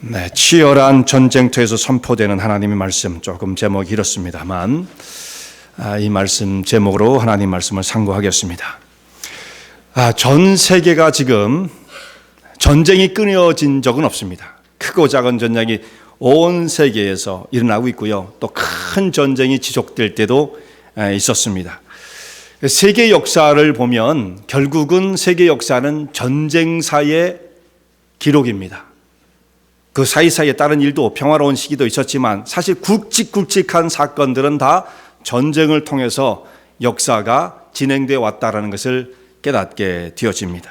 네, 치열한 전쟁터에서 선포되는 하나님의 말씀, 조금 제목이 이렇습니다만 이 말씀 제목으로 하나님 말씀을 상고하겠습니다. 전 세계가 지금 전쟁이 끊어진 적은 없습니다. 크고 작은 전쟁이 온 세계에서 일어나고 있고요. 또 큰 전쟁이 지속될 때도 있었습니다. 세계 역사를 보면 결국은 세계 역사는 전쟁사의 기록입니다. 그 사이사이에 다른 일도 평화로운 시기도 있었지만 사실 굵직굵직한 사건들은 다 전쟁을 통해서 역사가 진행되어 왔다는 것을 깨닫게 되어집니다.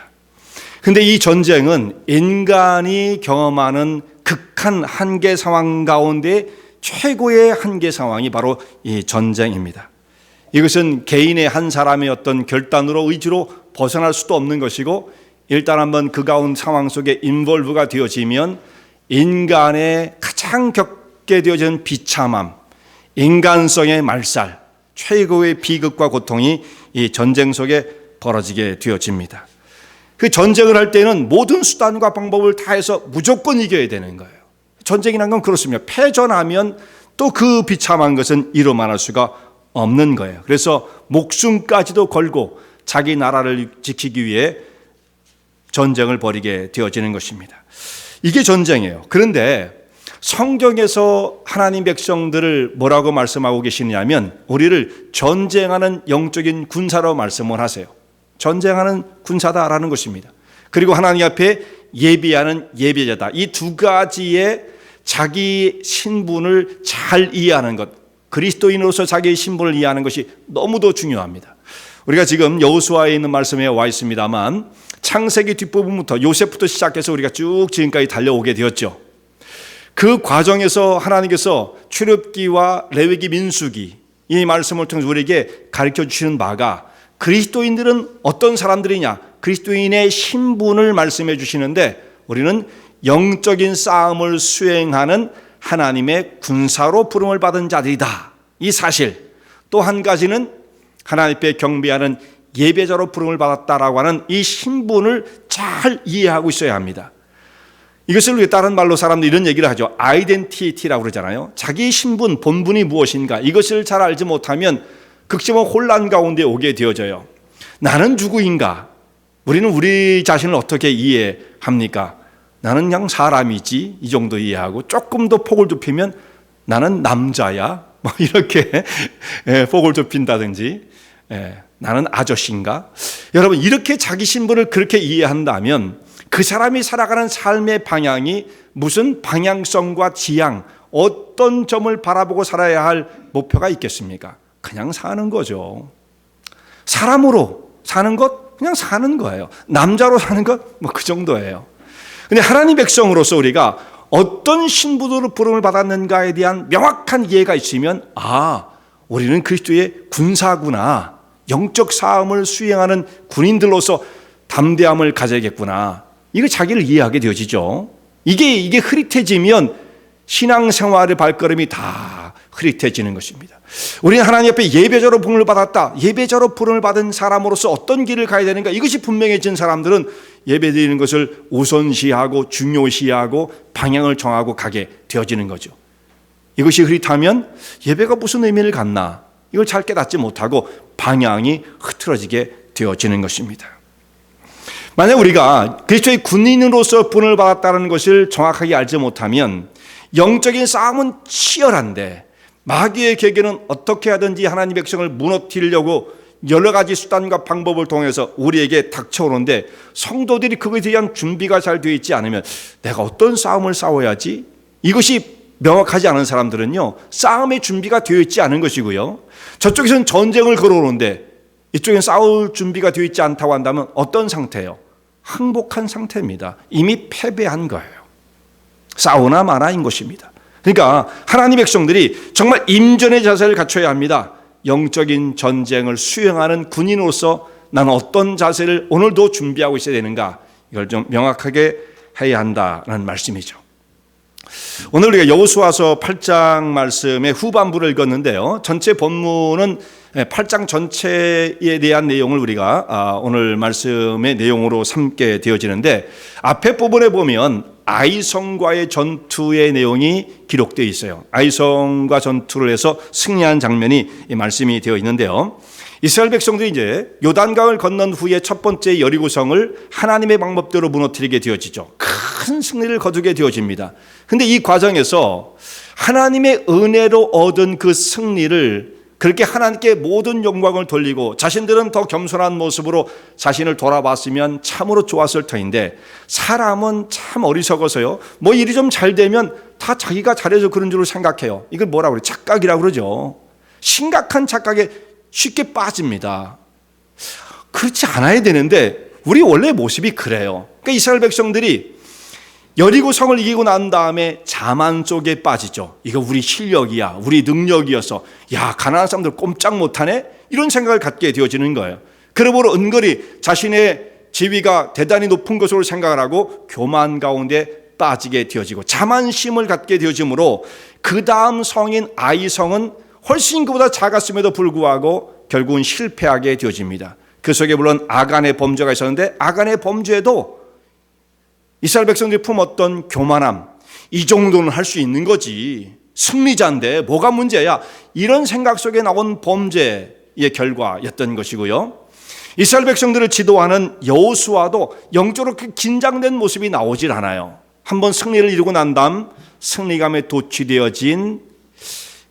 그런데 이 전쟁은 인간이 경험하는 극한 한계 상황 가운데 최고의 한계 상황이 바로 이 전쟁입니다. 이것은 개인의 한 사람의 어떤 결단으로 의지로 벗어날 수도 없는 것이고, 일단 한번 그 가운 상황 속에 인볼브가 되어지면 인간의 가장 겪게 되어진 비참함, 인간성의 말살, 최고의 비극과 고통이 이 전쟁 속에 벌어지게 되어집니다. 그 전쟁을 할 때는 모든 수단과 방법을 다해서 무조건 이겨야 되는 거예요. 전쟁이란 건 그렇습니다. 패전하면 또 그 비참한 것은 이루 말할 수가 없는 거예요. 그래서 목숨까지도 걸고 자기 나라를 지키기 위해 전쟁을 벌이게 되어지는 것입니다. 이게 전쟁이에요. 그런데 성경에서 하나님 백성들을 뭐라고 말씀하고 계시냐면 우리를 전쟁하는 영적인 군사로 말씀을 하세요. 전쟁하는 군사다라는 것입니다. 그리고 하나님 앞에 예비하는 예배자다. 이 두 가지의 자기 신분을 잘 이해하는 것, 그리스도인으로서 자기의 신분을 이해하는 것이 너무도 중요합니다. 우리가 지금 여호수아에 있는 말씀에 와 있습니다만 창세기 뒷부분부터 요셉부터 시작해서 우리가 쭉 지금까지 달려오게 되었죠. 그 과정에서 하나님께서 출애굽기와 레위기, 민수기 이 말씀을 통해서 우리에게 가르쳐 주시는 바가 그리스도인들은 어떤 사람들이냐, 그리스도인의 신분을 말씀해 주시는데 우리는 영적인 싸움을 수행하는 하나님의 군사로 부름을 받은 자들이다. 이 사실, 또 한 가지는 하나님 앞에 경배하는 예배자로 부름을 받았다라고 하는 이 신분을 잘 이해하고 있어야 합니다. 이것을 우리 다른 말로 사람들이 이런 얘기를 하죠. 아이덴티티라고 그러잖아요. 자기 신분, 본분이 무엇인가, 이것을 잘 알지 못하면 극심한 혼란 가운데 오게 되어져요. 나는 누구인가? 우리는 우리 자신을 어떻게 이해합니까? 나는 그냥 사람이지, 이 정도 이해하고, 조금 더 폭을 좁히면 나는 남자야, 뭐 이렇게 폭을 좁힌다든지, 나는 아저씨인가? 여러분, 이렇게 자기 신분을 그렇게 이해한다면 그 사람이 살아가는 삶의 방향이 무슨 방향성과 지향, 어떤 점을 바라보고 살아야 할 목표가 있겠습니까? 그냥 사는 거죠. 사람으로 사는 것, 그냥 사는 거예요. 남자로 사는 것, 뭐 그 정도예요. 근데 하나님 백성으로서 우리가 어떤 신분으로 부름을 받았는가에 대한 명확한 이해가 있으면, 우리는 그리스도의 군사구나, 영적 싸움을 수행하는 군인들로서 담대함을 가져야겠구나, 이거 자기를 이해하게 되어지죠. 이게 흐릿해지면 신앙생활의 발걸음이 다 흐릿해지는 것입니다. 우리는 하나님 앞에 예배자로 부름을 받았다, 예배자로 부름을 받은 사람으로서 어떤 길을 가야 되는가, 이것이 분명해진 사람들은 예배드리는 것을 우선시하고 중요시하고 방향을 정하고 가게 되어지는 거죠. 이것이 흐릿하면 예배가 무슨 의미를 갖나, 이걸 잘 깨닫지 못하고 방향이 흐트러지게 되어지는 것입니다. 만약 우리가 그리스도의 군인으로서 부름을 받았다는 것을 정확하게 알지 못하면 영적인 싸움은 치열한데 마귀의 계계는 어떻게 하든지 하나님 백성을 무너뜨리려고 여러 가지 수단과 방법을 통해서 우리에게 닥쳐오는데, 성도들이 그것에 대한 준비가 잘 되어 있지 않으면 내가 어떤 싸움을 싸워야지, 이것이 명확하지 않은 사람들은요, 싸움의 준비가 되어 있지 않은 것이고요, 저쪽에서는 전쟁을 걸어오는데 이쪽엔 싸울 준비가 되어 있지 않다고 한다면 어떤 상태예요? 항복한 상태입니다. 이미 패배한 거예요. 싸우나 마나인 것입니다. 그러니까 하나님 백성들이 정말 임전의 자세를 갖춰야 합니다. 영적인 전쟁을 수행하는 군인으로서 나는 어떤 자세를 오늘도 준비하고 있어야 되는가, 이걸 좀 명확하게 해야 한다는 말씀이죠. 오늘 우리가 여호수아서 8장 말씀의 후반부를 읽었는데요, 전체 본문은 8장 전체에 대한 내용을 우리가 오늘 말씀의 내용으로 삼게 되어지는데, 앞에 부분에 보면 아이성과의 전투의 내용이 기록되어 있어요. 아이성과 전투를 해서 승리한 장면이 말씀이 되어 있는데요. 이스라엘 백성들이 이제 요단강을 건넌 후에 첫 번째 여리고성을 하나님의 방법대로 무너뜨리게 되어지죠. 큰 승리를 거두게 되어집니다. 근데 이 과정에서 하나님의 은혜로 얻은 그 승리를 그렇게 하나님께 모든 영광을 돌리고 자신들은 더 겸손한 모습으로 자신을 돌아봤으면 참으로 좋았을 터인데, 사람은 참 어리석어서요, 뭐 일이 좀 잘 되면 다 자기가 잘해서 그런 줄로 생각해요. 이걸 뭐라고 그래? 착각이라고 그러죠. 심각한 착각에 쉽게 빠집니다. 그렇지 않아야 되는데 우리 원래 모습이 그래요. 그러니까 이스라엘 백성들이 여리고 성을 이기고 난 다음에 자만 속에 빠지죠. 이거 우리 실력이야, 우리 능력이어서, 야, 가나안 사람들 꼼짝 못하네, 이런 생각을 갖게 되어지는 거예요. 그러므로 은근히 자신의 지위가 대단히 높은 것으로 생각을 하고 교만 가운데 빠지게 되어지고 자만심을 갖게 되어지므로 그 다음 성인 아이성은 훨씬 그보다 작았음에도 불구하고 결국은 실패하게 되어집니다. 그 속에 물론 아간의 범죄가 있었는데, 아간의 범죄도 이스라엘 백성들이 품었던 교만함, 이 정도는 할 수 있는 거지, 승리자인데 뭐가 문제야, 이런 생각 속에 나온 범죄의 결과였던 것이고요. 이스라엘 백성들을 지도하는 여호수아도 영적으로 그렇게 긴장된 모습이 나오질 않아요. 한번 승리를 이루고 난 다음 승리감에 도취되어진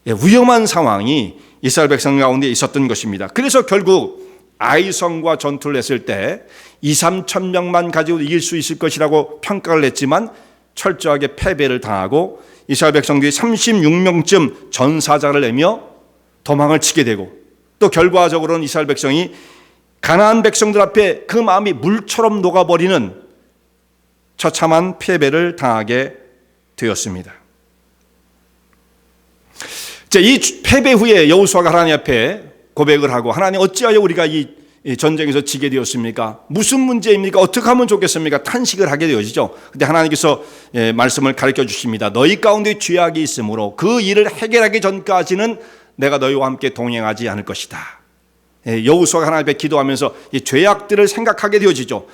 위험한 상황이 이스라엘 백성 가운데 있었던 것입니다. 그래서 결국 아이성과 전투를 했을 때 2-3천 명만 가지고 이길 수 있을 것이라고 평가를 했지만 철저하게 패배를 당하고 이스라엘 백성들이 36명쯤 전사자를 내며 도망을 치게 되고, 또 결과적으로는 이스라엘 백성이 가나안 백성들 앞에 그 마음이 물처럼 녹아버리는 처참한 패배를 당하게 되었습니다. 이 패배 후에 여호수아가 하나님 앞에 고백을 하고, 하나님, 어찌하여 우리가 이 전쟁에서 지게 되었습니까? 무슨 문제입니까? 어떻게 하면 좋겠습니까? 탄식을 하게 되어지죠. 근데 하나님께서 말씀을 가르쳐 주십니다. 너희 가운데 죄악이 있으므로 그 일을 해결하기 전까지는 내가 너희와 함께 동행하지 않을 것이다. 여호수아가 하나님 앞에 기도하면서 이 죄악들을 생각하게 되어지죠.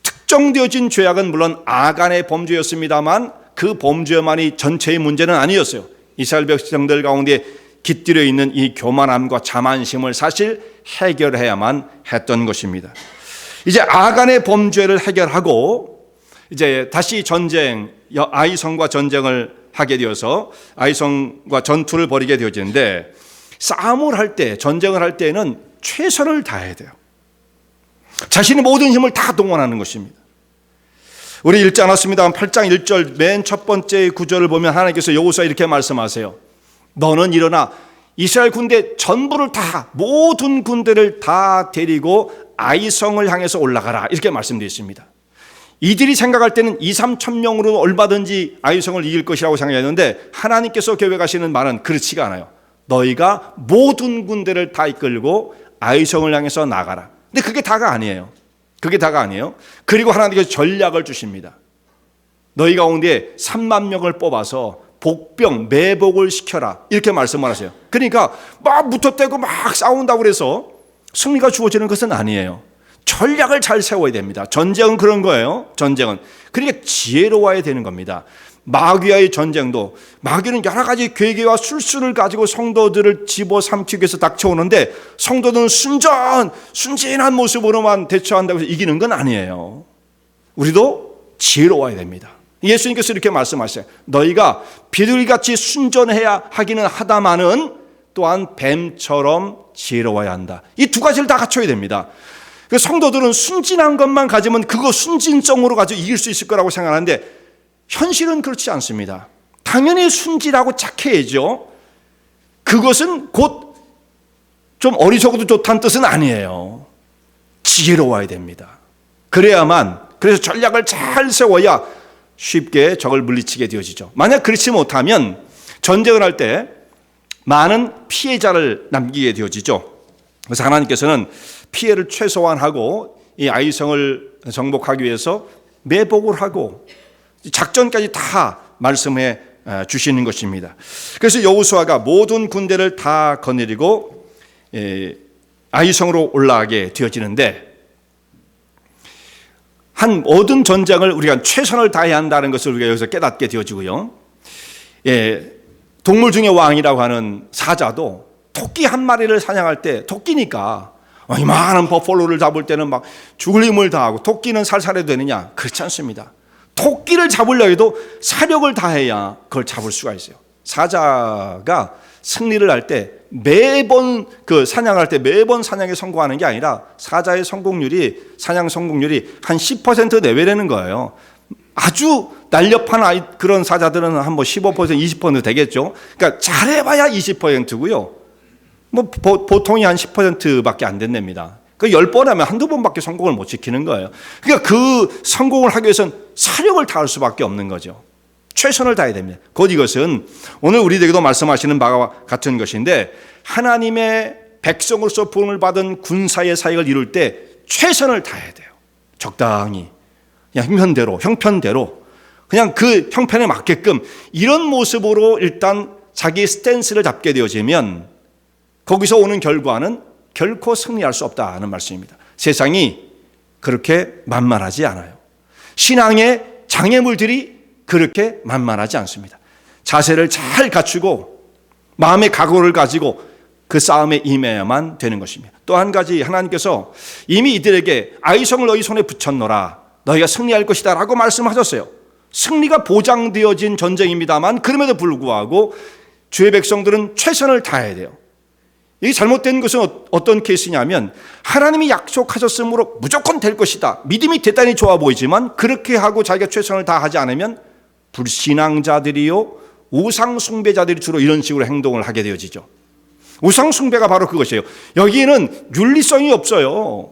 특정되어진 죄악은 물론 아간의 범죄였습니다만 그 범죄만이 전체의 문제는 아니었어요. 이스라엘 백성들 가운데 깃들여 있는 이 교만함과 자만심을 사실 해결해야만 했던 것입니다. 이제 아간의 범죄를 해결하고 이제 다시 아이성과 전쟁을 하게 되어서 아이성과 전투를 벌이게 되어지는데, 싸움을 할 때, 전쟁을 할 때는 최선을 다해야 돼요. 자신의 모든 힘을 다 동원하는 것입니다. 우리 읽지 않았습니다만 8장 1절 맨 첫 번째 구절을 보면 하나님께서 여호수아 이렇게 말씀하세요. 너는 일어나 이스라엘 군대 전부를 다, 모든 군대를 다 데리고 아이성을 향해서 올라가라, 이렇게 말씀되어 있습니다. 이들이 생각할 때는 2-3천 명으로 얼마든지 아이성을 이길 것이라고 생각했는데, 하나님께서 계획하시는 말은 그렇지가 않아요. 너희가 모든 군대를 다 이끌고 아이성을 향해서 나가라. 근데 그게 다가 아니에요. 그게 다가 아니에요. 그리고 하나님께서 전략을 주십니다. 너희 가운데 3만 명을 뽑아서 복병, 매복을 시켜라, 이렇게 말씀을 하세요. 그러니까 막 무턱대고 막 싸운다고 그래서 승리가 주어지는 것은 아니에요. 전략을 잘 세워야 됩니다. 전쟁은 그런 거예요. 전쟁은 그러니까 지혜로워야 되는 겁니다. 마귀와의 전쟁도, 마귀는 여러 가지 괴계와 술수를 가지고 성도들을 집어삼키기 위해서 닥쳐오는데, 성도들은 순진한 모습으로만 대처한다고 해서 이기는 건 아니에요. 우리도 지혜로워야 됩니다. 예수님께서 이렇게 말씀하셨어요. 너희가 비둘기같이 순전해야 하기는 하다마는 또한 뱀처럼 지혜로워야 한다. 이 두 가지를 다 갖춰야 됩니다. 성도들은 순진한 것만 가지면 그거 순진성으로 가지고 이길 수 있을 거라고 생각하는데, 현실은 그렇지 않습니다. 당연히 순진하고 착해야죠. 그것은 곧 좀 어리석어도 좋다는 뜻은 아니에요. 지혜로워야 됩니다. 그래서 전략을 잘 세워야 쉽게 적을 물리치게 되어지죠. 만약 그렇지 못하면 전쟁을 할 때 많은 피해자를 남기게 되어지죠. 그래서 하나님께서는 피해를 최소화하고 이 아이성을 정복하기 위해서 매복을 하고 작전까지 다 말씀해 주시는 것입니다. 그래서 여호수아가 모든 군대를 다 거느리고 아이성으로 올라가게 되어지는데, 한 모든 전쟁을 우리가 최선을 다해야 한다는 것을 우리가 여기서 깨닫게 되어지고요. 동물 중의 왕이라고 하는 사자도 토끼 한 마리를 사냥할 때, 토끼니까 이만한 버팔로를 잡을 때는 막 죽을 힘을 다하고 토끼는 살살해도 되느냐? 그렇지 않습니다. 토끼를 잡으려 해도 사력을 다해야 그걸 잡을 수가 있어요. 사자가 승리를 할 때 매번 사냥할 때 매번 사냥에 성공하는 게 아니라 사자의 사냥 성공률이 한 10% 내외라는 거예요. 아주 날렵한 그런 사자들은 한 15%, 20% 되겠죠. 그러니까 잘해봐야 20%고요. 보통이 한 10%밖에 안 된답니다. 그 10번 하면 한두 번밖에 성공을 못 지키는 거예요. 그러니까 그 성공을 하기 위해서는 사력을 다할 수밖에 없는 거죠. 최선을 다해야 됩니다. 곧 이것은 오늘 우리에게도 말씀하시는 바와 같은 것인데, 하나님의 백성으로서 부름을 받은 군사의 사역을 이룰 때 최선을 다해야 돼요. 적당히 그냥 형편대로 그냥 그 형편에 맞게끔 이런 모습으로 일단 자기 스탠스를 잡게 되어지면 거기서 오는 결과는 결코 승리할 수 없다는 말씀입니다. 세상이 그렇게 만만하지 않아요. 신앙의 장애물들이 그렇게 만만하지 않습니다. 자세를 잘 갖추고 마음의 각오를 가지고 그 싸움에 임해야만 되는 것입니다. 또 한 가지, 하나님께서 이미 이들에게 아이성을 너희 손에 붙였노라, 너희가 승리할 것이다 라고 말씀하셨어요. 승리가 보장되어진 전쟁입니다만 그럼에도 불구하고 주의 백성들은 최선을 다해야 돼요. 이게 잘못된 것은 어떤 케이스냐면, 하나님이 약속하셨으므로 무조건 될 것이다, 믿음이 대단히 좋아 보이지만 그렇게 하고 자기가 최선을 다하지 않으면 불신앙자들이요 우상숭배자들이 주로 이런 식으로 행동을 하게 되어지죠. 우상숭배가 바로 그것이에요. 여기에는 윤리성이 없어요.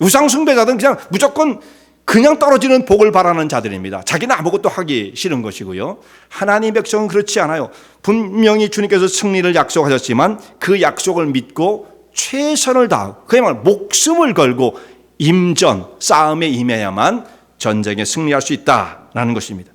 우상숭배자들은 그냥 무조건 그냥 떨어지는 복을 바라는 자들입니다. 자기는 아무것도 하기 싫은 것이고요. 하나님 백성은 그렇지 않아요. 분명히 주님께서 승리를 약속하셨지만 그 약속을 믿고 최선을 다하고 그야말로 목숨을 걸고 싸움에 임해야만 전쟁에 승리할 수 있다라는 것입니다.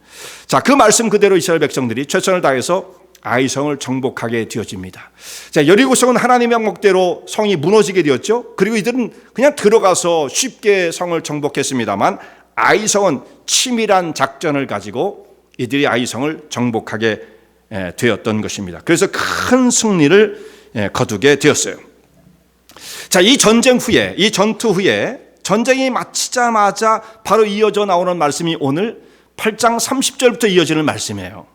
자, 그 말씀 그대로 이스라엘 백성들이 최선을 다해서 아이성을 정복하게 되어집니다. 자, 여리고성은 하나님의 명목대로 성이 무너지게 되었죠. 그리고 이들은 그냥 들어가서 쉽게 성을 정복했습니다만, 아이성은 치밀한 작전을 가지고 이들이 아이성을 정복하게 되었던 것입니다. 그래서 큰 승리를 거두게 되었어요. 자, 이 전쟁 후에, 이 전투 후에 전쟁이 마치자마자 바로 이어져 나오는 말씀이 오늘 8장 30절부터 이어지는 말씀이에요.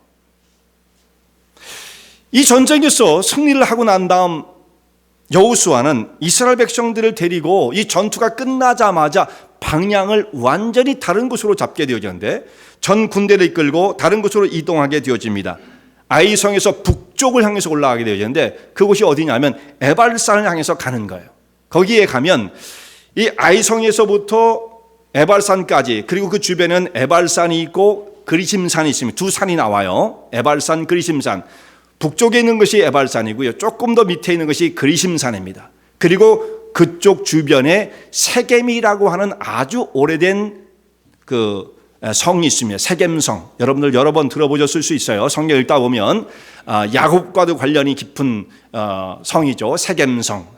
이 전쟁에서 승리를 하고 난 다음 여호수아는 이스라엘 백성들을 데리고 이 전투가 끝나자마자 방향을 완전히 다른 곳으로 잡게 되어지는데, 전 군대를 이끌고 다른 곳으로 이동하게 되어집니다. 아이성에서 북쪽을 향해서 올라가게 되어지는데, 그곳이 어디냐면 에발산을 향해서 가는 거예요. 거기에 가면 이 아이성에서부터 에발산까지, 그리고 그 주변에는 에발산이 있고 그리심산이 있습니다. 두 산이 나와요. 에발산, 그리심산. 북쪽에 있는 것이 에발산이고요. 조금 더 밑에 있는 것이 그리심산입니다. 그리고 그쪽 주변에 세겜이라고 하는 아주 오래된 그 성이 있습니다. 세겜성. 여러분들 여러 번 들어보셨을 수 있어요. 성경 읽다 보면 야곱과도 관련이 깊은 성이죠. 세겜성.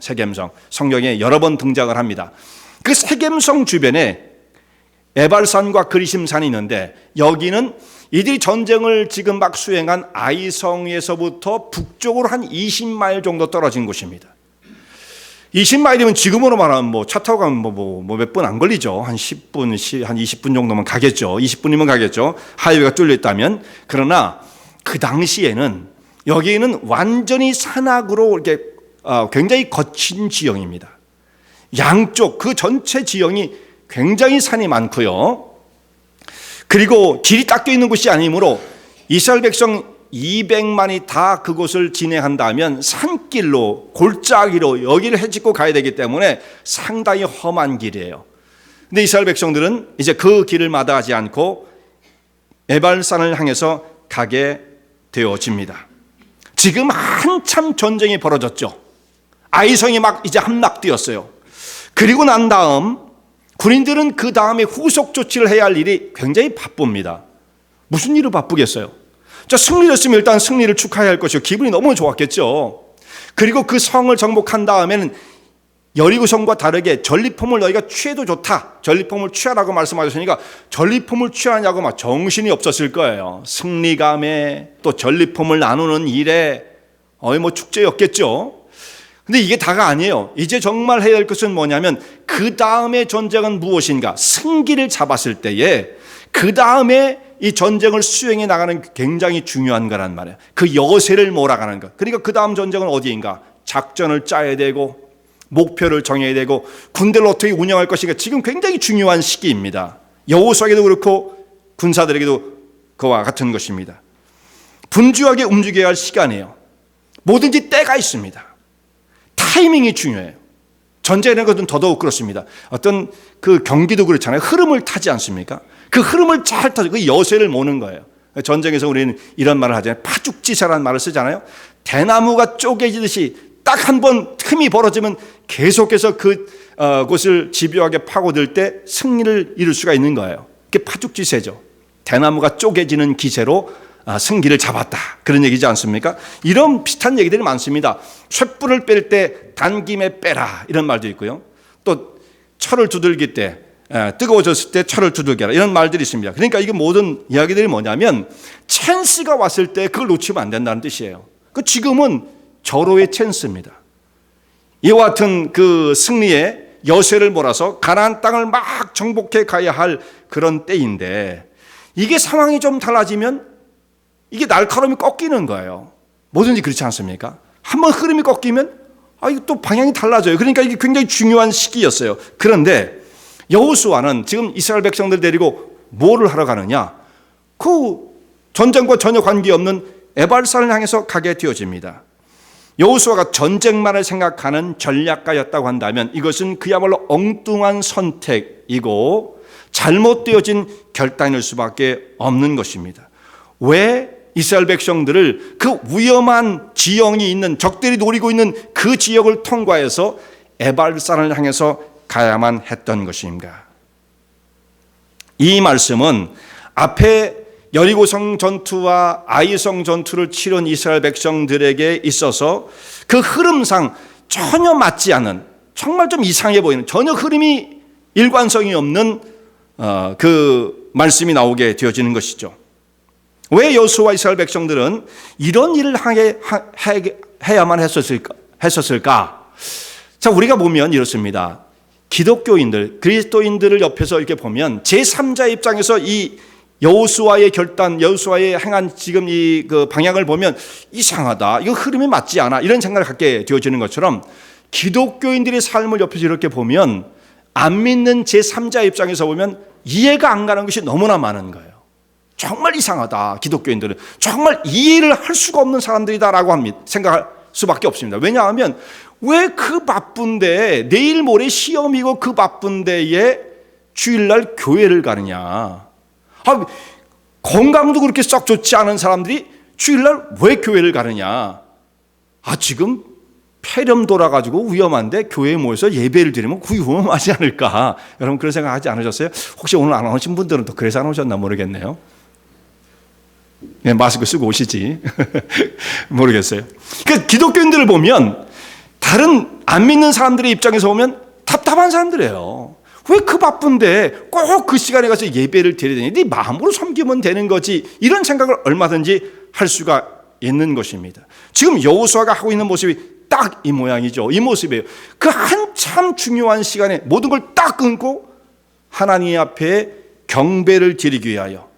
성경에 여러 번 등장을 합니다. 그 세겜성 주변에 에발산과 그리심산이 있는데, 여기는 이들이 전쟁을 지금 막 수행한 아이성에서부터 북쪽으로 한 20마일 정도 떨어진 곳입니다. 20마일이면 지금으로 말하면 차 타고 가면 몇 분 안 걸리죠. 한 10분, 한 20분 정도면 가겠죠. 20분이면 가겠죠. 하이웨이가 뚫려 있다면. 그러나 그 당시에는 여기는 완전히 산악으로 이렇게 굉장히 거친 지형입니다. 양쪽 그 전체 지형이 굉장히 산이 많고요. 그리고 길이 닦여 있는 곳이 아니므로 이스라엘 백성 200만이 다 그곳을 진행한다면 산길로, 골짜기로 여기를 헤집고 가야 되기 때문에 상당히 험한 길이에요. 근데 이스라엘 백성들은 이제 그 길을 마다하지 않고 에발산을 향해서 가게 되어집니다. 지금 한참 전쟁이 벌어졌죠. 아이성이 막 이제 함락되었어요. 그리고 난 다음 군인들은 그 다음에 후속 조치를 해야 할 일이 굉장히 바쁩니다. 무슨 일로 바쁘겠어요? 자, 승리를 했으면 일단 승리를 축하해야 할 것이고 기분이 너무 좋았겠죠. 그리고 그 성을 정복한 다음에는 여리고성과 다르게 전리품을 너희가 취해도 좋다. 전리품을 취하라고 말씀하셨으니까 전리품을 취하냐고 막 정신이 없었을 거예요. 승리감에 또 전리품을 나누는 일에 뭐 축제였겠죠. 근데 이게 다가 아니에요. 이제 정말 해야 할 것은 뭐냐면 그 다음의 전쟁은 무엇인가? 승기를 잡았을 때에 그 다음에 이 전쟁을 수행해 나가는 굉장히 중요한 거란 말이에요. 그 여세를 몰아가는 것. 그러니까 그 다음 전쟁은 어디인가? 작전을 짜야 되고 목표를 정해야 되고 군대를 어떻게 운영할 것인가. 지금 굉장히 중요한 시기입니다. 여호수아에게도 그렇고 군사들에게도 그와 같은 것입니다. 분주하게 움직여야 할 시간이에요. 뭐든지 때가 있습니다. 타이밍이 중요해요. 전쟁이라는 것은 더더욱 그렇습니다. 어떤 그 경기도 그렇잖아요. 흐름을 타지 않습니까? 그 흐름을 잘 타서 그 여세를 모는 거예요. 전쟁에서 우리는 이런 말을 하잖아요. 파죽지세라는 말을 쓰잖아요. 대나무가 쪼개지듯이 딱 한 번 틈이 벌어지면 계속해서 그곳을 집요하게 파고들 때 승리를 이룰 수가 있는 거예요. 그게 파죽지세죠. 대나무가 쪼개지는 기세로 승기를 잡았다. 그런 얘기지 않습니까? 이런 비슷한 얘기들이 많습니다. 쇳불을 뺄 때 단김에 빼라. 이런 말도 있고요. 또 철을 두들길 때 뜨거워졌을 때 철을 두들겨라. 이런 말들이 있습니다. 그러니까 이게 모든 이야기들이 뭐냐면 찬스가 왔을 때 그걸 놓치면 안 된다는 뜻이에요. 지금은 절호의 찬스입니다. 이와 같은 그 승리의 여세를 몰아서 가나안 땅을 막 정복해 가야 할 그런 때인데 이게 상황이 좀 달라지면 이게 날카로움이 꺾이는 거예요. 뭐든지 그렇지 않습니까? 한번 흐름이 꺾이면 이거 또 방향이 달라져요. 그러니까 이게 굉장히 중요한 시기였어요. 그런데 여호수아는 지금 이스라엘 백성들 데리고 뭐를 하러 가느냐? 그 전쟁과 전혀 관계없는 에발산을 향해서 가게 되어집니다. 여호수아가 전쟁만을 생각하는 전략가였다고 한다면 이것은 그야말로 엉뚱한 선택이고 잘못되어진 결단일 수밖에 없는 것입니다. 왜 이스라엘 백성들을 그 위험한 지형이 있는 적들이 노리고 있는 그 지역을 통과해서 에발산을 향해서 가야만 했던 것인가? 이 말씀은 앞에 여리고성 전투와 아이성 전투를 치른 이스라엘 백성들에게 있어서 그 흐름상 전혀 맞지 않은, 정말 좀 이상해 보이는, 전혀 흐름이 일관성이 없는 그 말씀이 나오게 되어지는 것이죠. 왜 여호수아와 이스라엘 백성들은 이런 일을 해야만 했었을까? 자, 우리가 보면 이렇습니다. 기독교인들, 그리스도인들을 옆에서 이렇게 보면 제3자 입장에서 이 여호수아의 결단, 여호수아의 행한 지금 이 그 방향을 보면 이상하다, 이거 흐름이 맞지 않아, 이런 생각을 갖게 되어지는 것처럼 기독교인들의 삶을 옆에서 이렇게 보면 안 믿는 제3자 입장에서 보면 이해가 안 가는 것이 너무나 많은 거예요. 정말 이상하다, 기독교인들은 정말 이해를 할 수가 없는 사람들이다라고 생각할 수밖에 없습니다. 왜냐하면 왜 그 바쁜데, 내일 모레 시험이고 그 바쁜데에 주일날 교회를 가느냐? 건강도 그렇게 썩 좋지 않은 사람들이 주일날 왜 교회를 가느냐? 지금 폐렴 돌아가지고 위험한데 교회에 모여서 예배를 드리면 위험하지 않을까? 여러분 그런 생각 하지 않으셨어요? 혹시 오늘 안 오신 분들은 또 그래서 안 오셨나 모르겠네요. 네, 마스크 쓰고 오시지. 모르겠어요. 그러니까 기독교인들을 보면 다른 안 믿는 사람들의 입장에서 보면 답답한 사람들이에요. 왜 그 바쁜데 꼭 그 시간에 가서 예배를 드려야 되니? 네 마음으로 섬기면 되는 거지. 이런 생각을 얼마든지 할 수가 있는 것입니다. 지금 여호수아가 하고 있는 모습이 딱 이 모양이죠. 이 모습이에요. 그 한참 중요한 시간에 모든 걸 딱 끊고 하나님 앞에 경배를 드리기 위하여,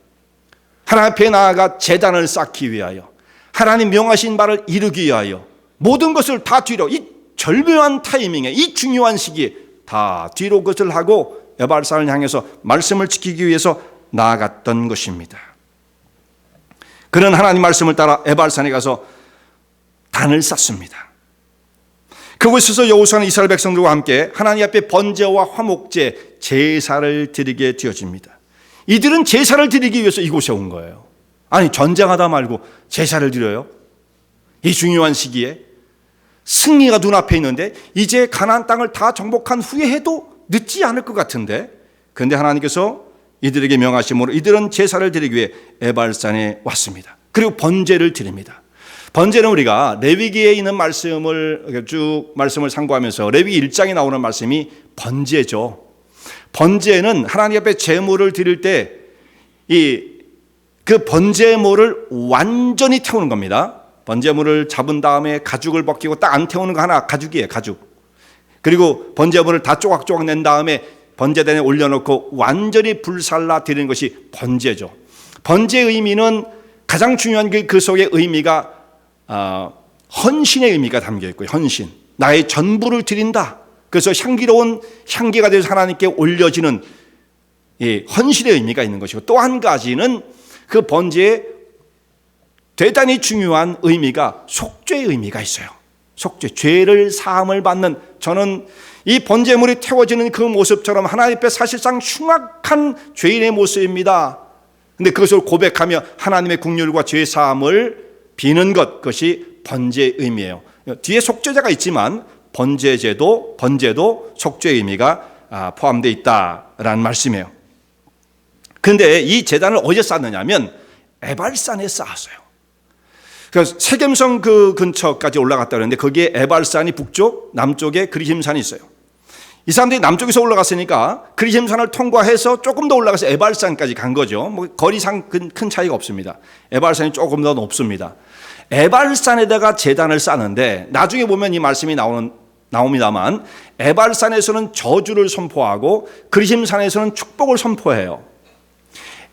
하나님 앞에 나아가 제단을 쌓기 위하여, 하나님 명하신 바를 이루기 위하여 모든 것을 다 뒤로, 이 절묘한 타이밍에, 이 중요한 시기에 다 뒤로 것을 하고 에발산을 향해서 말씀을 지키기 위해서 나아갔던 것입니다. 그는 하나님 말씀을 따라 에발산에 가서 단을 쌓습니다. 그곳에서 여호수아는 이스라엘 백성들과 함께 하나님 앞에 번제와 화목제, 제사를 드리게 되어집니다. 이들은 제사를 드리기 위해서 이곳에 온 거예요. 아니, 전쟁하다 말고 제사를 드려요? 이 중요한 시기에 승리가 눈앞에 있는데 이제 가나안 땅을 다 정복한 후에 해도 늦지 않을 것 같은데, 그런데 하나님께서 이들에게 명하심으로 이들은 제사를 드리기 위해 에발산에 왔습니다. 그리고 번제를 드립니다. 번제는 우리가 레위기에 있는 말씀을 쭉 말씀을 상고하면서 레위기 1장에 나오는 말씀이 번제죠. 번제는 하나님 앞에 제물을 드릴 때 그 번제물을 완전히 태우는 겁니다. 번제물을 잡은 다음에 가죽을 벗기고 딱 안 태우는 거 하나 가죽이에요. 가죽. 그리고 번제물을 다 조각조각 낸 다음에 번제단에 올려놓고 완전히 불살라 드리는 것이 번제죠. 번제의 의미는 가장 중요한 그 속의 의미가 헌신의 의미가 담겨 있고요. 헌신. 나의 전부를 드린다. 그래서 향기로운 향기가 되어서 하나님께 올려지는 헌신의 의미가 있는 것이고, 또 한 가지는 그 번제에 대단히 중요한 의미가 속죄의 의미가 있어요. 속죄, 죄를 사함을 받는, 저는 이 번제물이 태워지는 그 모습처럼 하나님 앞에 사실상 흉악한 죄인의 모습입니다. 근데 그것을 고백하며 하나님의 긍휼과 죄 사함을 비는 것, 그것이 번제의 의미예요. 뒤에 속죄제가 있지만 번제도 속죄의 의미가 포함되어 있다라는 말씀이에요. 그런데 이 제단을 어디에 쌓느냐면 에발산에 쌓았어요. 그래서 세겜성 그 근처까지 올라갔다 그랬는데 거기에 에발산이 북쪽, 남쪽에 그리심산이 있어요. 이 사람들이 남쪽에서 올라갔으니까 그리심산을 통과해서 조금 더 올라가서 에발산까지 간 거죠. 뭐 거리상 큰 차이가 없습니다. 에발산이 조금 더 높습니다. 에발산에다가 제단을 쌓는데 나중에 보면 이 말씀이 나옵니다만 에발산에서는 저주를 선포하고 그리심산에서는 축복을 선포해요.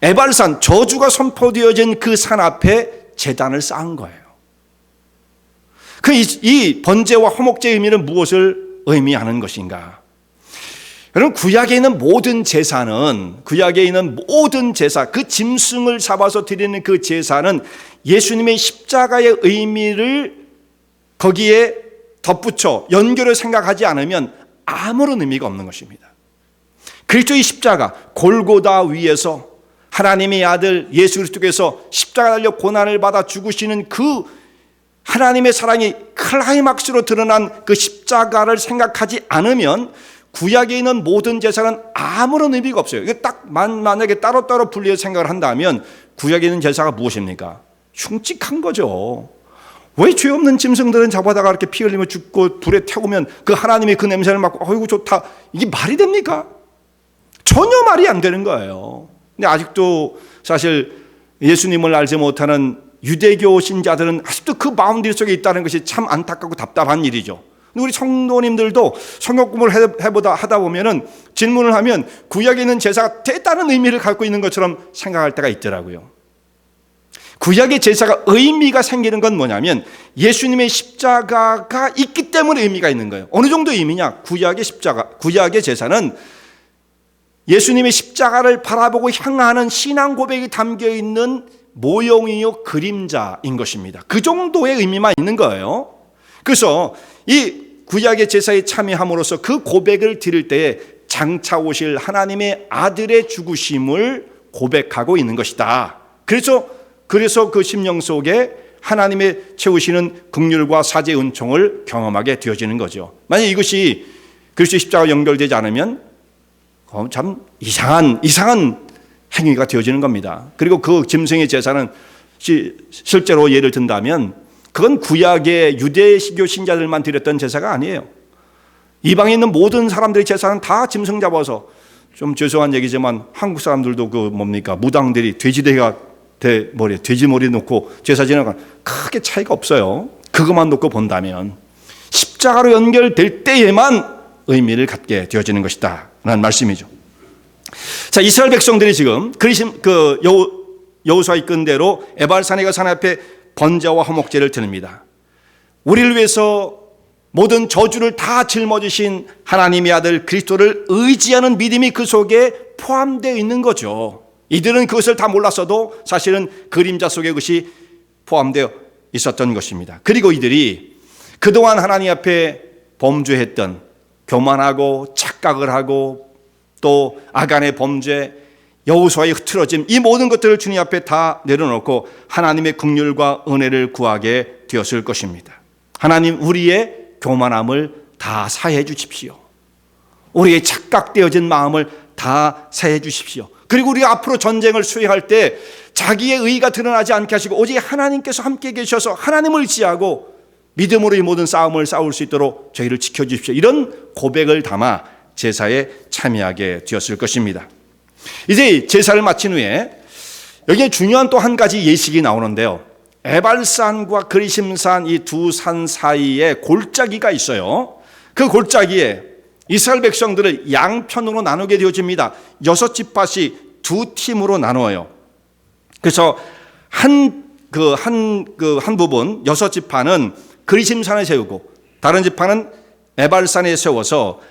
에발산, 저주가 선포되어진 그 산 앞에 제단을 쌓은 거예요. 이 번제와 화목제의 의미는 무엇을 의미하는 것인가? 여러분, 구약에 있는 모든 제사는, 그 짐승을 잡아서 드리는 그 제사는 예수님의 십자가의 의미를 거기에 덧붙여 연결을 생각하지 않으면 아무런 의미가 없는 것입니다. 그리스도의 십자가, 골고다 위에서 하나님의 아들 예수 그리스도께서 십자가 달려 고난을 받아 죽으시는 그 하나님의 사랑이 클라이막스로 드러난 그 십자가를 생각하지 않으면 구약에 있는 모든 제사는 아무런 의미가 없어요. 이게 딱 만약에 따로따로 분리해서 생각을 한다면 구약에 있는 제사가 무엇입니까? 흉측한 거죠. 왜 죄 없는 짐승들은 잡아다가 이렇게 피 흘리며 죽고 불에 태우면 그 하나님이 그 냄새를 맡고 어이구 좋다. 이게 말이 됩니까? 전혀 말이 안 되는 거예요. 근데 아직도 사실 예수님을 알지 못하는 유대교 신자들은 아직도 그 마음들 속에 있다는 것이 참 안타깝고 답답한 일이죠. 우리 성도님들도 성경 공부를 하다 보면은 질문을 하면 구약에 있는 제사가 대단한 의미를 갖고 있는 것처럼 생각할 때가 있더라고요. 구약의 제사가 의미가 생기는 건 뭐냐면 예수님의 십자가가 있기 때문에 의미가 있는 거예요. 어느 정도 의미냐? 구약의 제사는 예수님의 십자가를 바라보고 향하는 신앙 고백이 담겨 있는 모형이요 그림자인 것입니다. 그 정도의 의미만 있는 거예요. 그래서 이 구약의 제사에 참여함으로써 그 고백을 드릴 때에 장차 오실 하나님의 아들의 죽으심을 고백하고 있는 것이다. 그래서 그 심령 속에 하나님의 채우시는 긍휼과 사죄의 은총을 경험하게 되어지는 거죠. 만약 이것이 그리스도의 십자가와 연결되지 않으면 참 이상한 행위가 되어지는 겁니다. 그리고 그 짐승의 제사는 실제로 예를 든다면 그건 구약의 유대시교 신자들만 드렸던 제사가 아니에요. 이방에 있는 모든 사람들의 제사는 다 짐승 잡아서, 좀 죄송한 얘기지만 한국 사람들도 무당들이 돼지 머리 놓고 제사 지내는 크게 차이가 없어요. 그것만 놓고 본다면 십자가로 연결될 때에만 의미를 갖게 되어지는 것이다 라는 말씀이죠. 자, 이스라엘 백성들이 지금 여호수아 이끈 대로 에발산에 가서 하나님 앞에 번제와 화목제를 드립니다. 우리를 위해서 모든 저주를 다 짊어지신 하나님의 아들 그리스도를 의지하는 믿음이 그 속에 포함되어 있는 거죠. 이들은 그것을 다 몰랐어도 사실은 그림자 속에 그것이 포함되어 있었던 것입니다. 그리고 이들이 그동안 하나님 앞에 범죄했던, 교만하고 착각을 하고 또 아간의 범죄, 여호수아의 흐트러짐, 이 모든 것들을 주님 앞에 다 내려놓고 하나님의 긍휼과 은혜를 구하게 되었을 것입니다. 하나님, 우리의 교만함을 다 사해 주십시오. 우리의 착각되어진 마음을 다 사해 주십시오. 그리고 우리가 앞으로 전쟁을 수행할 때 자기의 의의가 드러나지 않게 하시고 오직 하나님께서 함께 계셔서 하나님을 의지하고 믿음으로 이 모든 싸움을 싸울 수 있도록 저희를 지켜주십시오. 이런 고백을 담아 제사에 참여하게 되었을 것입니다. 이제 제사를 마친 후에 여기에 중요한 또 한 가지 예식이 나오는데요. 에발산과 그리심산 이 두 산 사이에 골짜기가 있어요. 그 골짜기에 이스라엘 백성들을 양편으로 나누게 되어집니다. 6지파씩 두 팀으로 나누어요. 그래서 한 부분 6지파는 그리심산에 세우고 다른 지파는 에발산에 세워서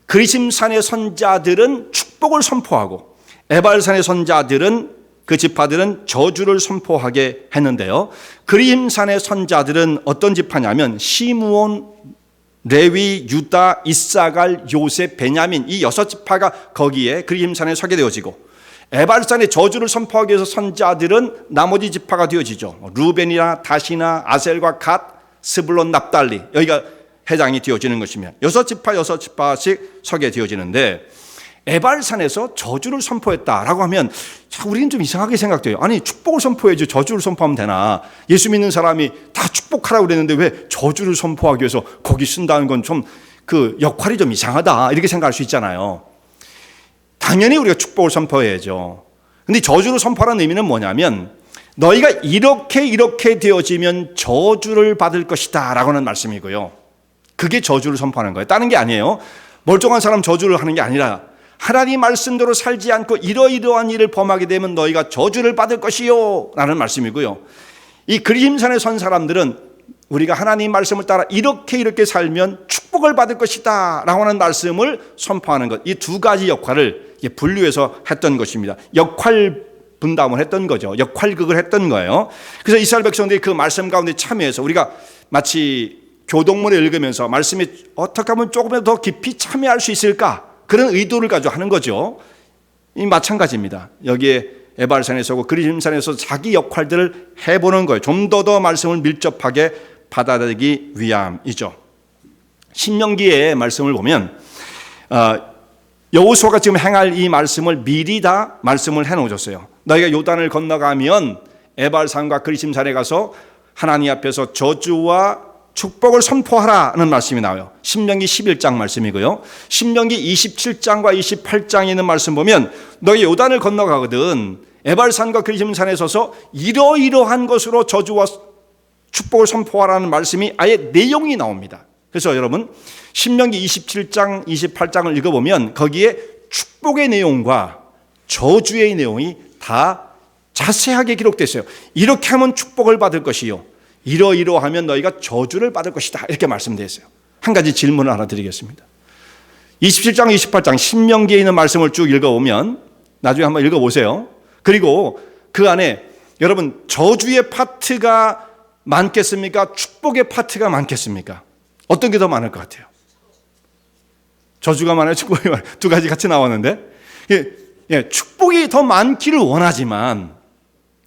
그리심산의 선자들은 축복을 선포하고 에발산의 선자들은 그 지파들은 저주를 선포하게 했는데요. 그리심산의 선자들은 어떤 지파냐면 시므온, 레위, 유다, 이사갈, 요셉, 베냐민 이 6지파가 거기에 그리심산에 서게 되어지고 에발산의 저주를 선포하기 위해서 선자들은 나머지 지파가 되어지죠. 루벤이나 다시나 아셀과 갓, 스불론, 납달리 여기가 해당이 되어지는 것이며 6지파씩 서게 되어지는데 에발산에서 저주를 선포했다라고 하면 우리는 좀 이상하게 생각돼요. 아니 축복을 선포해야지 저주를 선포하면 되나. 예수 믿는 사람이 다 축복하라고 그랬는데 왜 저주를 선포하기 위해서 거기 쓴다는 건 좀 그 역할이 좀 이상하다 이렇게 생각할 수 있잖아요. 당연히 우리가 축복을 선포해야죠. 근데 저주를 선포하는 의미는 뭐냐면 너희가 이렇게 되어지면 저주를 받을 것이다 라고 하는 말씀이고요. 그게 저주를 선포하는 거예요. 다른 게 아니에요. 멀쩡한 사람 저주를 하는 게 아니라 하나님 말씀대로 살지 않고 이러이러한 일을 범하게 되면 너희가 저주를 받을 것이요 라는 말씀이고요. 이 그리심산에 선 사람들은 우리가 하나님 말씀을 따라 이렇게 살면 축복을 받을 것이다 라고 하는 말씀을 선포하는 것. 이 두 가지 역할을 분류해서 했던 것입니다. 역할 분담을 했던 거죠. 역할극을 했던 거예요. 그래서 이스라엘 백성들이 그 말씀 가운데 참여해서 우리가 마치 교동문을 읽으면서 말씀에 어떻게 하면 조금이라도 더 깊이 참여할 수 있을까 그런 의도를 가지고 하는 거죠. 이 마찬가지입니다. 여기에 에발산에 서고 그리심산에서 자기 역할들을 해보는 거예요. 좀 더 말씀을 밀접하게 받아들이기 위함이죠. 신명기의 말씀을 보면 여호수아가 지금 행할 이 말씀을 미리 다 말씀을 해놓으셨어요. 너희가 요단을 건너가면 에발산과 그리심산에 가서 하나님 앞에서 저주와 축복을 선포하라는 말씀이 나와요. 신명기 11장 말씀이고요. 신명기 27장과 28장에 있는 말씀 보면 너희 요단을 건너가거든 에발산과 그리심산에 서서 이러이러한 것으로 저주와 축복을 선포하라는 말씀이 아예 내용이 나옵니다. 그래서 여러분 신명기 27장 28장을 읽어보면 거기에 축복의 내용과 저주의 내용이 다 자세하게 기록되어 있어요. 이렇게 하면 축복을 받을 것이요 이러이러하면 너희가 저주를 받을 것이다 이렇게 말씀되어 있어요. 한 가지 질문을 하나 드리겠습니다. 27장 28장 신명기에 있는 말씀을 쭉 읽어보면 나중에 한번 읽어보세요. 그리고 그 안에 여러분 저주의 파트가 많겠습니까? 축복의 파트가 많겠습니까? 어떤 게 더 많을 것 같아요? 저주가 많아요? 축복이 많아요? 두 가지 같이 나왔는데 축복이 더 많기를 원하지만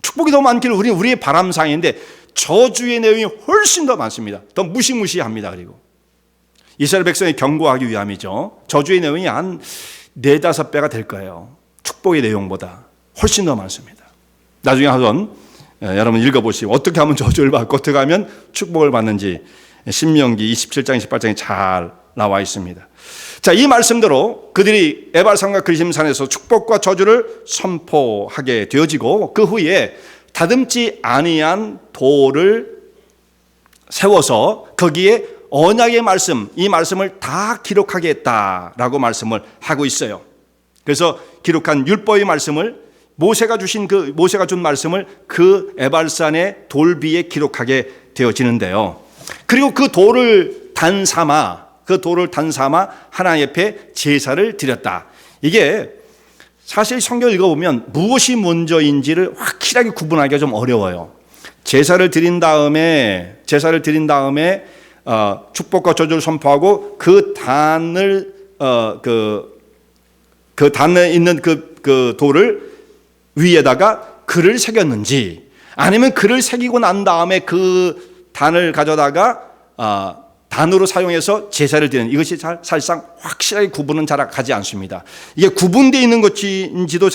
축복이 더 많기를 우리의 바람상인데 저주의 내용이 훨씬 더 많습니다. 더 무시무시합니다. 그리고 이스라엘 백성이 경고하기 위함이죠. 저주의 내용이 한 4-5배가 될 거예요. 축복의 내용보다 훨씬 더 많습니다. 나중에 한번 여러분 읽어보시고 어떻게 하면 저주를 받고 어떻게 하면 축복을 받는지 신명기 27장 28장에 잘 나와 있습니다. 자, 이 말씀대로 그들이 에발산과 그리심산에서 축복과 저주를 선포하게 되어지고 그 후에 다듬지 아니한 돌을 세워서 거기에 언약의 말씀, 이 말씀을 다 기록하게 했다라고 말씀을 하고 있어요. 그래서 기록한 율법의 말씀을 모세가 준 말씀을 그 에발산의 돌비에 기록하게 되어지는데요. 그리고 그 돌을 단삼아 하나님 앞에 제사를 드렸다. 이게 사실 성경을 읽어보면 무엇이 먼저인지를 확실하게 구분하기가 좀 어려워요. 제사를 드린 다음에 축복과 저주를 선포하고 그 단을 그 단에 있는 그 돌을 위에다가 글을 새겼는지 아니면 글을 새기고 난 다음에 그 단을 가져다가 단으로 사용해서 제사를 드리는 이것이 사실상 확실하게 구분은 잘 가지 않습니다. 이게 구분되어 있는 것인지도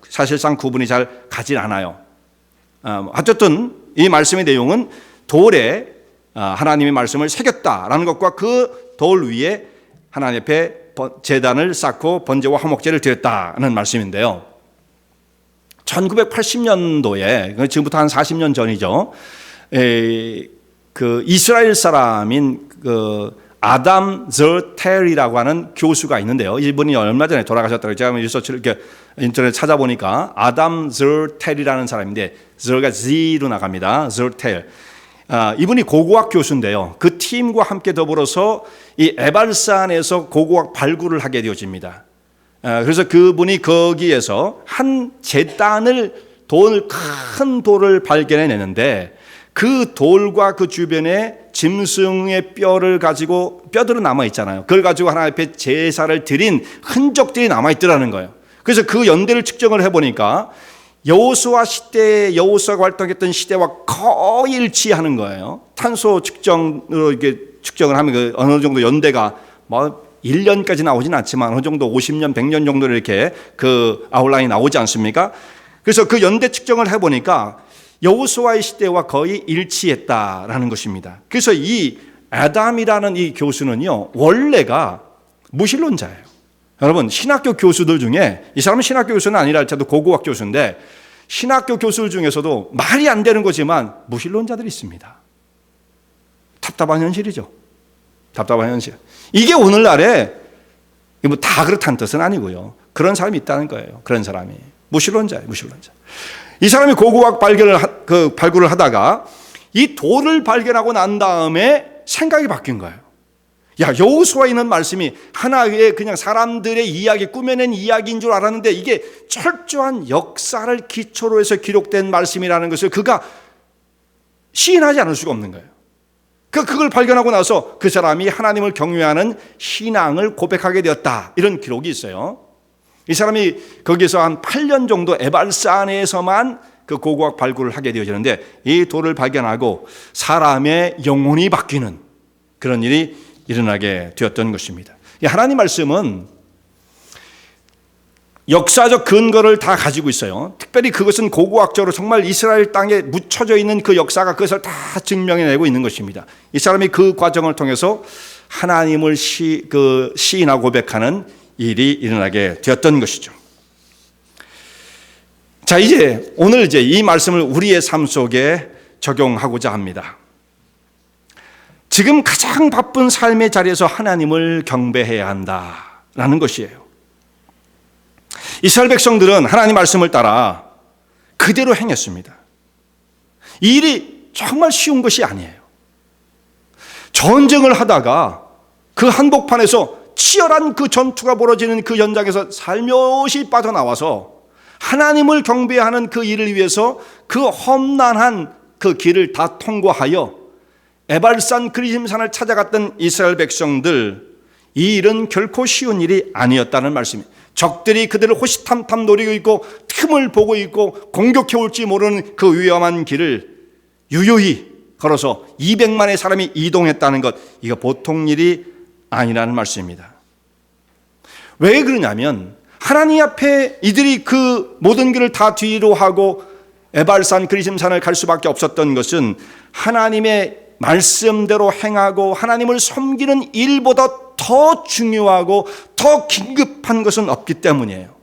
사실상 구분이 잘 가지 않아요. 어쨌든 이 말씀의 내용은 돌에 하나님의 말씀을 새겼다라는 것과 그 돌 위에 하나님 앞에 제단을 쌓고 번제와 화목제를 드렸다는 말씀인데요. 1980년도에 지금부터 한 40년 전이죠. 그 이스라엘 사람인 그 아담 저텔이라고 하는 교수가 있는데요. 이분이 얼마 전에 돌아가셨더라고요. 제가 리서치를 이렇게 인터넷 찾아보니까 아담 저텔이라는 사람인데 저가 Z로 나갑니다. 저텔. 이분이 고고학 교수인데요. 그 팀과 함께 더불어서 이 에발산에서 고고학 발굴을 하게 되어집니다. 그래서 그분이 거기에서 한 제단을 큰 돌을 발견해내는데 그 돌과 그 주변에 짐승의 뼈를 가지고 뼈들은 남아있잖아요. 그걸 가지고 하나님 앞에 제사를 드린 흔적들이 남아있더라는 거예요. 그래서 그 연대를 측정을 해보니까 여호수아 시대에 여호수아가 활동했던 시대와 거의 일치하는 거예요. 탄소 측정으로 이렇게 측정을 하면 그 어느 정도 연대가 뭐 1년까지 나오진 않지만 어느 정도 50년, 100년 정도 이렇게 그 아웃라인이 나오지 않습니까? 그래서 그 연대 측정을 해보니까 여호수아의 시대와 거의 일치했다라는 것입니다. 그래서 이 아담이라는 이 교수는요, 원래가 무신론자예요. 여러분, 신학교 교수들 중에 이 사람은 신학교 교수는 아니라 할지라도 고고학 교수인데 신학교 교수들 중에서도 말이 안 되는 거지만 무신론자들이 있습니다. 답답한 현실이죠. 답답한 현실. 이게 오늘날에 뭐 다 그렇다는 뜻은 아니고요. 그런 사람이 있다는 거예요. 그런 사람이 무신론자예요. 무신론자. 이 사람이 고고학 발굴을 하다가 이 돌을 발견하고 난 다음에 생각이 바뀐 거예요. 야, 여호수아에 있는 말씀이 하나의 그냥 사람들의 이야기, 꾸며낸 이야기인 줄 알았는데 이게 철저한 역사를 기초로 해서 기록된 말씀이라는 것을 그가 시인하지 않을 수가 없는 거예요. 그걸 발견하고 나서 그 사람이 하나님을 경외하는 신앙을 고백하게 되었다. 이런 기록이 있어요. 이 사람이 거기서 한 8년 정도 에발산에서만 그 고고학 발굴을 하게 되어지는데 이 돌을 발견하고 사람의 영혼이 바뀌는 그런 일이 일어나게 되었던 것입니다. 하나님 말씀은 역사적 근거를 다 가지고 있어요. 특별히 그것은 고고학적으로 정말 이스라엘 땅에 묻혀져 있는 그 역사가 그것을 다 증명해내고 있는 것입니다. 이 사람이 그 과정을 통해서 하나님을 시인하고 고백하는 일이 일어나게 되었던 것이죠. 자, 오늘 이 말씀을 우리의 삶 속에 적용하고자 합니다. 지금 가장 바쁜 삶의 자리에서 하나님을 경배해야 한다라는 것이에요. 이스라엘 백성들은 하나님 말씀을 따라 그대로 행했습니다. 이 일이 정말 쉬운 것이 아니에요. 전쟁을 하다가 그 한복판에서 치열한 그 전투가 벌어지는 그 현장에서 살며시 빠져나와서 하나님을 경배하는 그 일을 위해서 그 험난한 그 길을 다 통과하여 에발산 그리심산을 찾아갔던 이스라엘 백성들, 이 일은 결코 쉬운 일이 아니었다는 말씀입니다. 적들이 그들을 호시탐탐 노리고 있고 틈을 보고 있고 공격해 올지 모르는 그 위험한 길을 유유히 걸어서 200만의 사람이 이동했다는 것, 이거 보통 일이 아니라는 말씀입니다. 왜 그러냐면 하나님 앞에 이들이 그 모든 길을 다 뒤로 하고 에발산 그리심산을 갈 수밖에 없었던 것은 하나님의 말씀대로 행하고 하나님을 섬기는 일보다 더 중요하고 더 긴급한 것은 없기 때문이에요.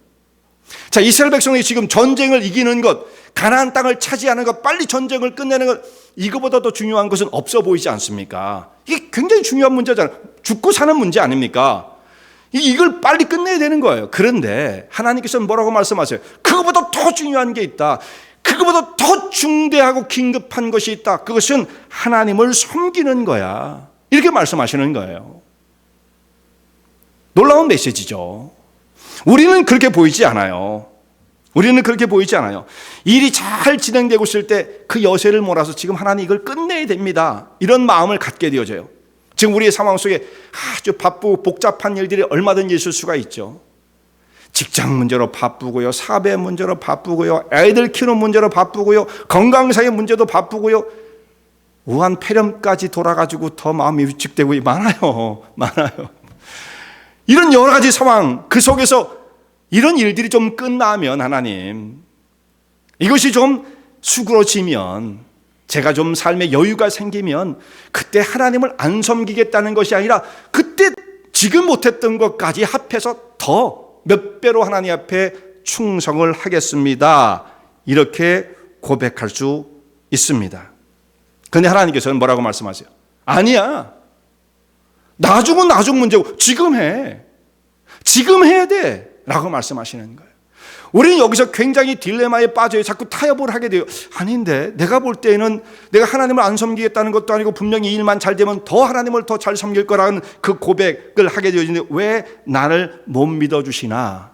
자, 이스라엘 백성이 지금 전쟁을 이기는 것, 가나안 땅을 차지하는 것, 빨리 전쟁을 끝내는 것, 이거보다 더 중요한 것은 없어 보이지 않습니까? 이게 굉장히 중요한 문제잖아요. 죽고 사는 문제 아닙니까? 이걸 빨리 끝내야 되는 거예요. 그런데 하나님께서는 뭐라고 말씀하세요? 그거보다 더 중요한 게 있다. 그거보다 더 중대하고 긴급한 것이 있다. 그것은 하나님을 섬기는 거야. 이렇게 말씀하시는 거예요. 놀라운 메시지죠. 우리는 그렇게 보이지 않아요. 우리는 그렇게 보이지 않아요. 일이 잘 진행되고 있을 때 그 여세를 몰아서 지금 하나님 이걸 끝내야 됩니다. 이런 마음을 갖게 되어져요. 지금 우리의 상황 속에 아주 바쁘고 복잡한 일들이 얼마든지 있을 수가 있죠. 직장 문제로 바쁘고요, 사회 문제로 바쁘고요, 애들 키우는 문제로 바쁘고요, 건강상의 문제도 바쁘고요, 우한 폐렴까지 돌아가지고 더 마음이 위축되고 많아요. 이런 여러 가지 상황, 그 속에서 이런 일들이 좀 끝나면 하나님, 이것이 좀 수그러지면, 제가 좀 삶에 여유가 생기면 그때 하나님을 안 섬기겠다는 것이 아니라 그때 지금 못했던 것까지 합해서 더 몇 배로 하나님 앞에 충성을 하겠습니다. 이렇게 고백할 수 있습니다. 그런데 하나님께서는 뭐라고 말씀하세요? 아니야. 나중은 나중 문제고 지금 해. 지금 해야 돼. 라고 말씀하시는 거예요. 우리는 여기서 굉장히 딜레마에 빠져요. 자꾸 타협을 하게 돼요. 아닌데 내가 볼 때는 내가 하나님을 안 섬기겠다는 것도 아니고 분명히 이 일만 잘 되면 더 하나님을 더 잘 섬길 거라는 그 고백을 하게 되어지는데 왜 나를 못 믿어주시나?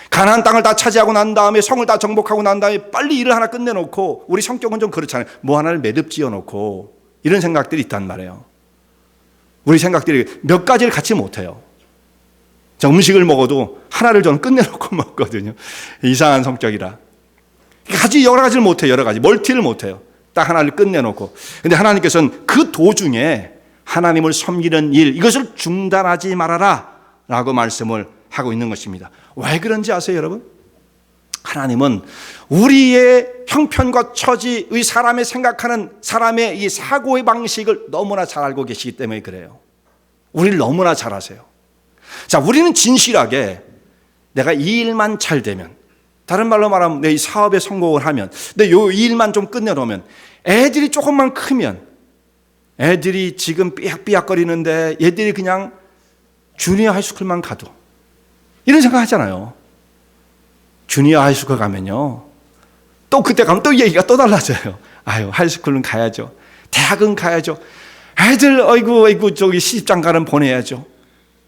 가나안 땅을 다 차지하고 난 다음에 성을 다 정복하고 난 다음에 빨리 일을 하나 끝내놓고, 우리 성격은 좀 그렇잖아요. 뭐 하나를 매듭 지어놓고 이런 생각들이 있단 말이에요. 우리 생각들이 몇 가지를 같이 못해요. 자, 음식을 먹어도 하나를 저는 끝내놓고 먹거든요. 이상한 성격이라. 가지 여러 가지를 못해요. 여러 가지 멀티를 못해요. 딱 하나를 끝내놓고. 근데 하나님께서는 그 도중에 하나님을 섬기는 일, 이것을 중단하지 말아라 라고 말씀을 하고 있는 것입니다. 왜 그런지 아세요, 여러분? 하나님은 우리의 형편과 처지의 사람의 생각하는 사람의 이 사고의 방식을 너무나 잘 알고 계시기 때문에 그래요. 우리를 너무나 잘 아세요. 자, 우리는 진실하게 내가 이 일만 잘 되면, 다른 말로 말하면 내 이 사업에 성공을 하면, 내 이 일만 좀 끝내놓으면, 애들이 조금만 크면, 애들이 지금 삐약삐약거리는데 얘들이 그냥 주니어 하이스쿨만 가도, 이런 생각 하잖아요. 주니어 하이스쿨 가면요, 또 그때 가면 또 얘기가 또 달라져요. 아유, 하이스쿨은 가야죠. 대학은 가야죠. 애들 아이고 저기 시집장가는 보내야죠.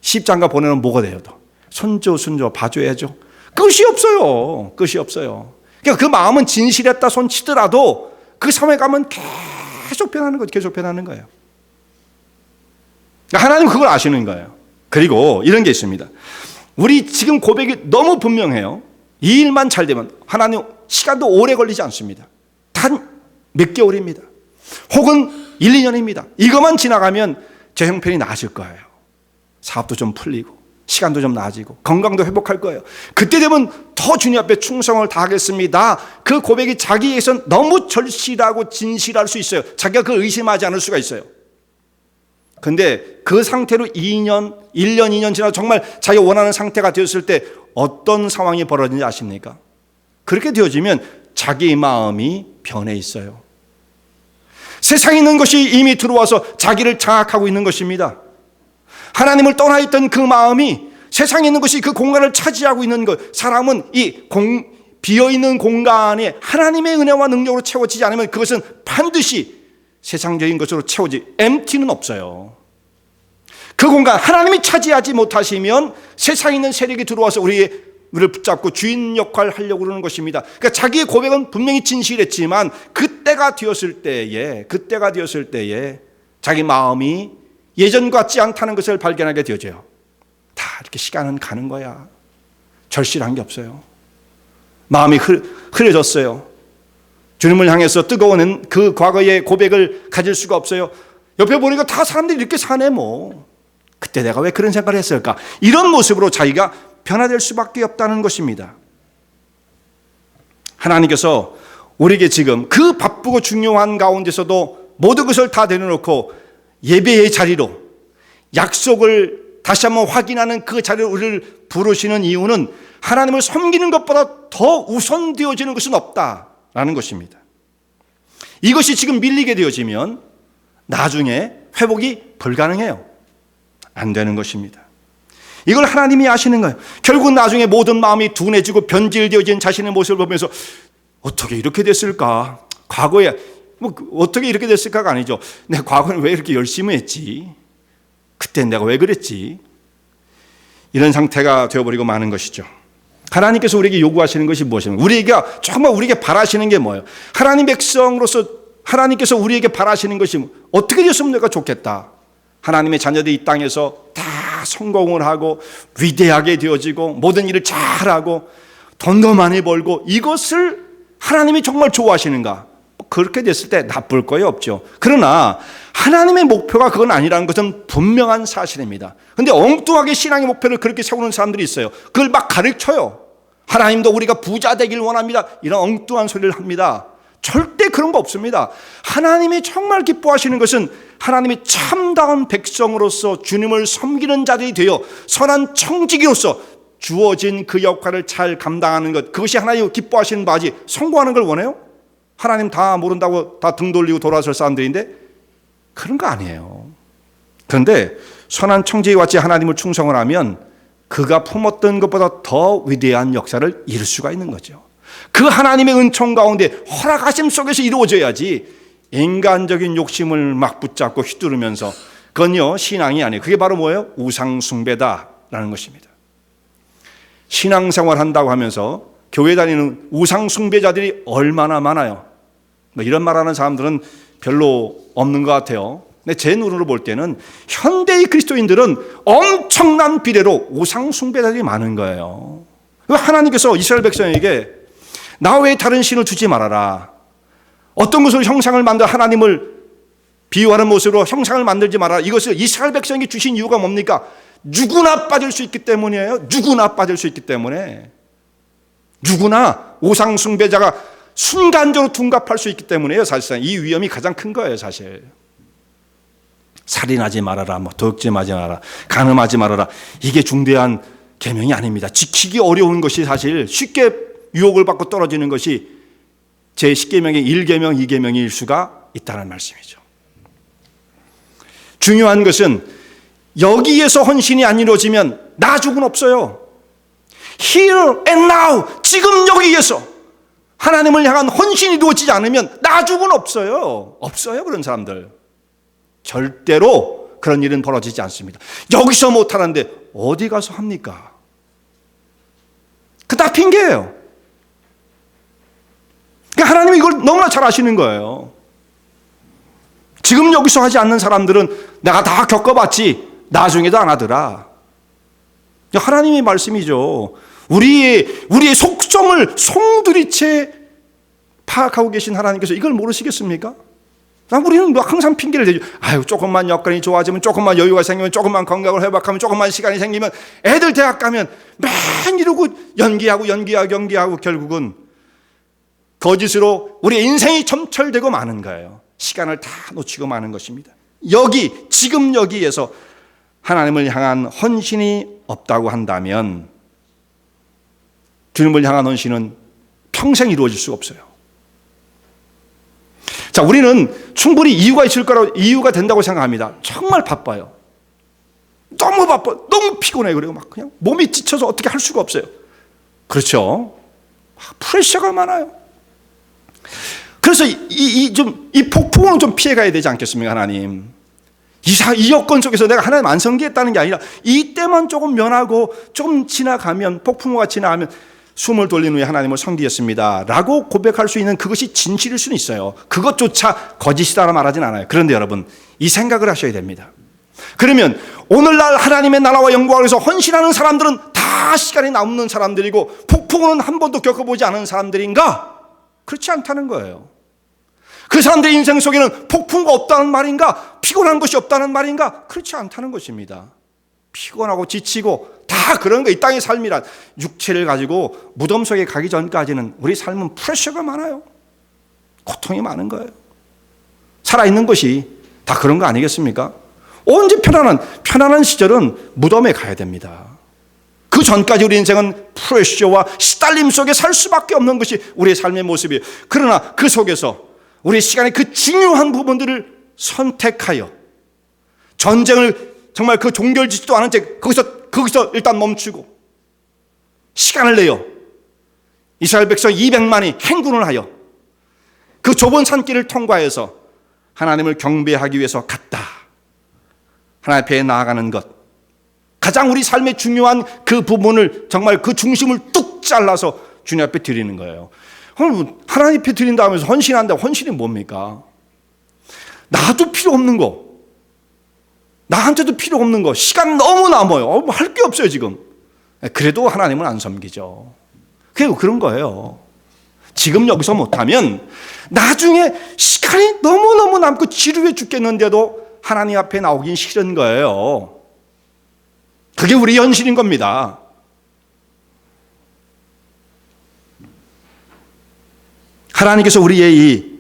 시집장가 보내면 뭐가 돼요? 또 손주 순조 봐줘야죠. 끝이 없어요. 끝이 없어요. 그러니까 그 마음은 진실했다 손 치더라도 그 섬에 가면 계속 변하는 거예요. 계속 변하는 거예요. 하나님 그걸 아시는 거예요. 그리고 이런 게 있습니다. 우리 지금 고백이 너무 분명해요. 이 일만 잘 되면 하나님 시간도 오래 걸리지 않습니다. 단 몇 개월입니다. 혹은 1, 2년입니다. 이것만 지나가면 제 형편이 나아질 거예요. 사업도 좀 풀리고 시간도 좀 나아지고 건강도 회복할 거예요. 그때 되면 더 주님 앞에 충성을 다하겠습니다. 그 고백이 자기에게선 너무 절실하고 진실할 수 있어요. 자기가 그걸 의심하지 않을 수가 있어요. 근데 그 상태로 2년, 1년, 2년 지나서 정말 자기가 원하는 상태가 되었을 때 어떤 상황이 벌어지는지 아십니까? 그렇게 되어지면 자기의 마음이 변해 있어요. 세상에 있는 것이 이미 들어와서 자기를 장악하고 있는 것입니다. 하나님을 떠나 있던 그 마음이 세상에 있는 것이 그 공간을 차지하고 있는 것. 사람은 비어있는 공간에 하나님의 은혜와 능력으로 채워지지 않으면 그것은 반드시 세상적인 것으로 채워지, empty는 없어요. 그 공간 하나님이 차지하지 못하시면 세상에 있는 세력이 들어와서 우리를 붙잡고 주인 역할을 하려고 그러는 것입니다. 그러니까 자기의 고백은 분명히 진실했지만 그때가 되었을 때에 자기 마음이 예전 같지 않다는 것을 발견하게 되어져요. 다 이렇게 시간은 가는 거야. 절실한 게 없어요. 마음이 흐려졌어요. 주님을 향해서 뜨거운 그 과거의 고백을 가질 수가 없어요. 옆에 보니까 다 사람들이 이렇게 사네 뭐. 그때 내가 왜 그런 생각을 했을까? 이런 모습으로 자기가 변화될 수밖에 없다는 것입니다. 하나님께서 우리에게 지금 그 바쁘고 중요한 가운데서도 모든 것을 다 내려놓고 예배의 자리로 약속을 다시 한번 확인하는 그 자리로 우리를 부르시는 이유는 하나님을 섬기는 것보다 더 우선되어지는 것은 없다라는 것입니다. 이것이 지금 밀리게 되어지면 나중에 회복이 불가능해요. 안 되는 것입니다. 이걸 하나님이 아시는 거예요. 결국 나중에 모든 마음이 둔해지고 변질되어진 자신의 모습을 보면서 어떻게 이렇게 됐을까? 과거에 어떻게 이렇게 됐을까가 아니죠. 내가 과거에 왜 이렇게 열심히 했지? 그때 내가 왜 그랬지? 이런 상태가 되어버리고 마는 것이죠. 하나님께서 우리에게 요구하시는 것이 무엇입니까? 정말 우리에게 바라시는 게 뭐예요? 하나님 백성으로서 하나님께서 우리에게 바라시는 것이 어떻게 되었으면 내가 좋겠다. 하나님의 자녀들이 이 땅에서 다 성공을 하고 위대하게 되어지고 모든 일을 잘하고 돈도 많이 벌고 이것을 하나님이 정말 좋아하시는가? 그렇게 됐을 때 나쁠 거예요 없죠. 그러나 하나님의 목표가 그건 아니라는 것은 분명한 사실입니다. 그런데 엉뚱하게 신앙의 목표를 그렇게 세우는 사람들이 있어요. 그걸 막 가르쳐요. 하나님도 우리가 부자 되길 원합니다. 이런 엉뚱한 소리를 합니다. 절대 그런 거 없습니다. 하나님이 정말 기뻐하시는 것은 하나님이 참다운 백성으로서 주님을 섬기는 자들이 되어 선한 청지기로서 주어진 그 역할을 잘 감당하는 것, 그것이 하나님이 기뻐하시는 바지. 성공하는 걸 원해요? 하나님 다 모른다고 다 등 돌리고 돌아설 사람들인데 그런 거 아니에요. 그런데 선한 청지기와 같이 하나님을 충성을 하면 그가 품었던 것보다 더 위대한 역사를 이룰 수가 있는 거죠. 그 하나님의 은총 가운데 허락하심 속에서 이루어져야지 인간적인 욕심을 막 붙잡고 휘두르면서, 그건요 신앙이 아니에요. 그게 바로 뭐예요? 우상 숭배다라는 것입니다. 신앙생활 한다고 하면서 교회 다니는 우상 숭배자들이 얼마나 많아요. 뭐 이런 말하는 사람들은 별로 없는 것 같아요. 근데 제 눈으로 볼 때는 현대의 그리스도인들은 엄청난 비례로 우상 숭배자들이 많은 거예요. 하나님께서 이스라엘 백성에게 나 외에 다른 신을 두지 말아라, 어떤 것으로 형상을 만들어 하나님을 비유하는 모습으로 형상을 만들지 말아라, 이것을 이스라엘 백성에게 주신 이유가 뭡니까? 누구나 빠질 수 있기 때문이에요. 누구나 빠질 수 있기 때문에, 누구나 우상 숭배자가 순간적으로 둔갑할 수 있기 때문에요. 사실상 이 위험이 가장 큰 거예요. 사실 살인하지 말아라, 뭐 도둑질하지 말아라, 간음하지 말아라, 이게 중대한 계명이 아닙니다. 지키기 어려운 것이 사실 쉽게 유혹을 받고 떨어지는 것이 제10계명의 1계명, 2계명일 수가 있다는 말씀이죠. 중요한 것은 여기에서 헌신이 안 이루어지면 나중은 없어요. Here and now, 지금 여기에서 하나님을 향한 헌신이 이루어지지 않으면 나중은 없어요. 없어요, 그런 사람들. 절대로 그런 일은 벌어지지 않습니다. 여기서 못하는데 어디 가서 합니까? 그 다 핑계예요. 그러니까 하나님이 이걸 너무나 잘 아시는 거예요. 지금 여기서 하지 않는 사람들은 내가 다 겪어봤지 나중에도 안 하더라. 하나님의 말씀이죠. 우리의 속성을 송두리째 파악하고 계신 하나님께서 이걸 모르시겠습니까? 우리는 항상 핑계를 대죠. 아유, 조금만 여건이 좋아지면, 조금만 여유가 생기면, 조금만 건강을 회복하면, 조금만 시간이 생기면, 애들 대학 가면 맨 이러고 연기하고 결국은 거짓으로 우리의 인생이 점철되고 마는 거예요. 시간을 다 놓치고 마는 것입니다. 지금 여기에서 하나님을 향한 헌신이 없다고 한다면 주님을 향한 헌신은 평생 이루어질 수가 없어요. 자, 우리는 충분히 이유가 된다고 생각합니다. 정말 바빠요. 너무 바빠, 너무 피곤해. 그리고 막 그냥 몸이 지쳐서 어떻게 할 수가 없어요. 그렇죠? 프레셔가 많아요. 그래서 이 폭풍은 좀 피해가야 되지 않겠습니까, 하나님? 이 여건 속에서 내가 하나님 안 섬기겠다는 게 아니라 이때만 조금 면하고 좀 지나가면, 폭풍우가 지나가면 숨을 돌린 후에 하나님을 섬기겠습니다 라고 고백할 수 있는 그것이 진실일 수는 있어요. 그것조차 거짓이다라 말하진 않아요. 그런데 여러분, 이 생각을 하셔야 됩니다. 그러면 오늘날 하나님의 나라와 영광을 위해서 헌신하는 사람들은 다 시간이 남는 사람들이고 폭풍우는 한 번도 겪어보지 않은 사람들인가? 그렇지 않다는 거예요. 그 사람들의 인생 속에는 폭풍우가 없다는 말인가? 피곤한 것이 없다는 말인가? 그렇지 않다는 것입니다. 피곤하고 지치고 다 그런 거, 이 땅의 삶이란 육체를 가지고 무덤 속에 가기 전까지는 우리 삶은 프레셔가 많아요. 고통이 많은 거예요. 살아있는 것이 다 그런 거 아니겠습니까? 언제 편안한 시절은 무덤에 가야 됩니다. 그 전까지 우리 인생은 프레셔와 시달림 속에 살 수밖에 없는 것이 우리의 삶의 모습이에요. 그러나 그 속에서 우리 시간의 그 중요한 부분들을 선택하여 전쟁을 정말 그 종결짓지도 않은 채 거기서 일단 멈추고 시간을 내요. 이스라엘 백성 200만이 행군을 하여 그 좁은 산길을 통과해서 하나님을 경배하기 위해서 갔다. 하나님 앞에 나아가는 것, 가장 우리 삶의 중요한 그 부분을 정말 그 중심을 뚝 잘라서 주님 앞에 드리는 거예요. 하나님 앞에 드린다 하면서 헌신한다. 헌신이 뭡니까? 나도 필요 없는 거, 나한테도 필요 없는 거, 시간 너무 남아요. 할 게 없어요 지금. 그래도 하나님은 안 섬기죠. 그런 거예요. 지금 여기서 못하면 나중에 시간이 너무너무 남고 지루해 죽겠는데도 하나님 앞에 나오긴 싫은 거예요. 그게 우리 현실인 겁니다. 하나님께서 우리의 이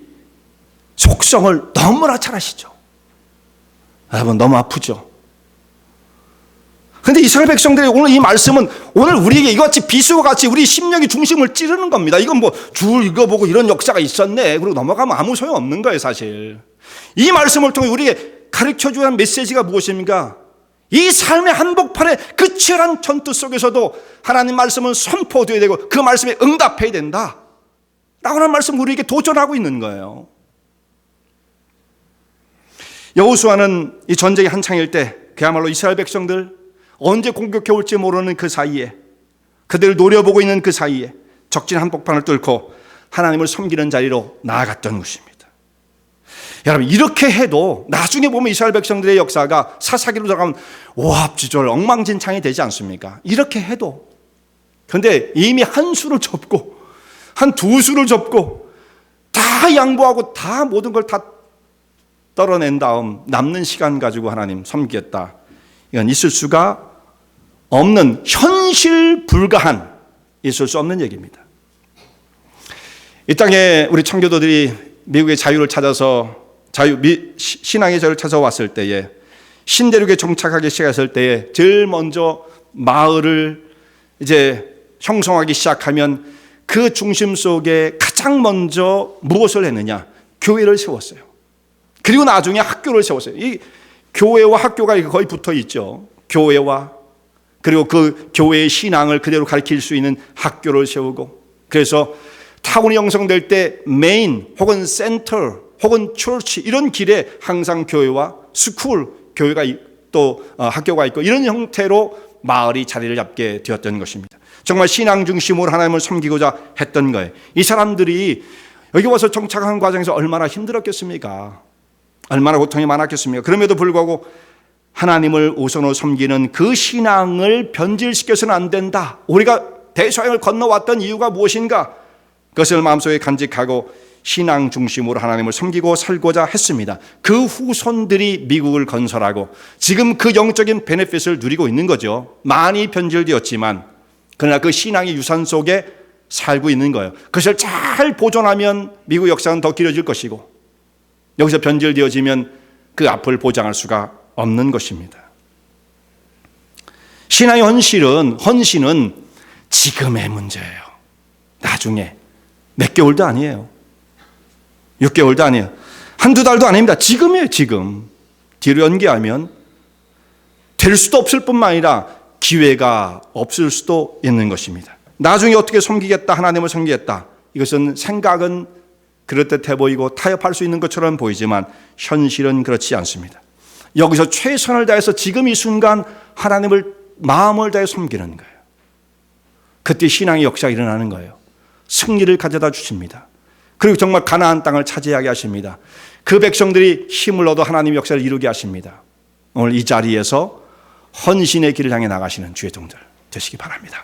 속성을 너무나 잘 아시죠. 여러분, 너무 아프죠. 그런데 이스라엘 백성들의 오늘 이 말씀은 오늘 우리에게 이같이 비수와 같이 우리 심령의 중심을 찌르는 겁니다. 이건 뭐 줄 읽어보고 이런 역사가 있었네 그리고 넘어가면 아무 소용없는 거예요. 사실 이 말씀을 통해 우리에게 가르쳐주는 메시지가 무엇입니까? 이 삶의 한복판에 그 치열한 전투 속에서도 하나님 말씀은 선포되어야 되고 그 말씀에 응답해야 된다 라고 하는 말씀 우리에게 도전하고 있는 거예요. 여호수아는 이 전쟁이 한창일 때 그야말로 이스라엘 백성들 언제 공격해 올지 모르는 그 사이에, 그들을 노려보고 있는 그 사이에 적진 한복판을 뚫고 하나님을 섬기는 자리로 나아갔던 것입니다. 여러분, 이렇게 해도 나중에 보면 이스라엘 백성들의 역사가 사사기로 들어가면 오합지졸 엉망진창이 되지 않습니까? 이렇게 해도. 그런데 이미 한 수를 접고 한 두 수를 접고 다 양보하고 다 모든 걸 다 떨어낸 다음 남는 시간 가지고 하나님 섬기겠다, 이건 있을 수가 없는, 현실 불가한, 있을 수 없는 얘기입니다. 이 땅에 우리 청교도들이 미국의 자유를 찾아서 신앙의 자유를 찾아왔을 때에, 신대륙에 정착하기 시작했을 때에 제일 먼저 마을을 이제 형성하기 시작하면 그 중심 속에 가장 먼저 무엇을 했느냐? 교회를 세웠어요. 그리고 나중에 학교를 세웠어요. 이 교회와 학교가 거의 붙어 있죠. 교회와, 그리고 그 교회의 신앙을 그대로 가르칠 수 있는 학교를 세우고, 그래서 타운이 형성될 때 메인 혹은 센터 혹은 처치 이런 길에 항상 교회와 스쿨, 교회가 또 학교가 있고 이런 형태로 마을이 자리를 잡게 되었던 것입니다. 정말 신앙 중심으로 하나님을 섬기고자 했던 거예요. 이 사람들이 여기 와서 정착한 과정에서 얼마나 힘들었겠습니까? 얼마나 고통이 많았겠습니까? 그럼에도 불구하고 하나님을 우선으로 섬기는 그 신앙을 변질시켜서는 안 된다. 우리가 대서양을 건너왔던 이유가 무엇인가? 그것을 마음속에 간직하고 신앙 중심으로 하나님을 섬기고 살고자 했습니다. 그 후손들이 미국을 건설하고 지금 그 영적인 베네핏을 누리고 있는 거죠. 많이 변질되었지만 그러나 그 신앙의 유산 속에 살고 있는 거예요. 그것을 잘 보존하면 미국 역사는 더 길어질 것이고, 여기서 변질되어지면 그 앞을 보장할 수가 없는 것입니다. 신앙의 헌신은 지금의 문제예요. 나중에 몇 개월도 아니에요. 6개월도 아니에요. 한두 달도 아닙니다. 지금이에요. 지금. 뒤로 연기하면 될 수도 없을 뿐만 아니라 기회가 없을 수도 있는 것입니다. 나중에 어떻게 섬기겠다, 하나님을 섬기겠다, 이것은 생각은 그럴듯해 보이고 타협할 수 있는 것처럼 보이지만 현실은 그렇지 않습니다. 여기서 최선을 다해서 지금 이 순간 하나님을 마음을 다해 섬기는 거예요. 그때 신앙의 역사가 일어나는 거예요. 승리를 가져다 주십니다. 그리고 정말 가나안 땅을 차지하게 하십니다. 그 백성들이 힘을 얻어 하나님의 역사를 이루게 하십니다. 오늘 이 자리에서 헌신의 길을 향해 나가시는 주의 종들 되시기 바랍니다.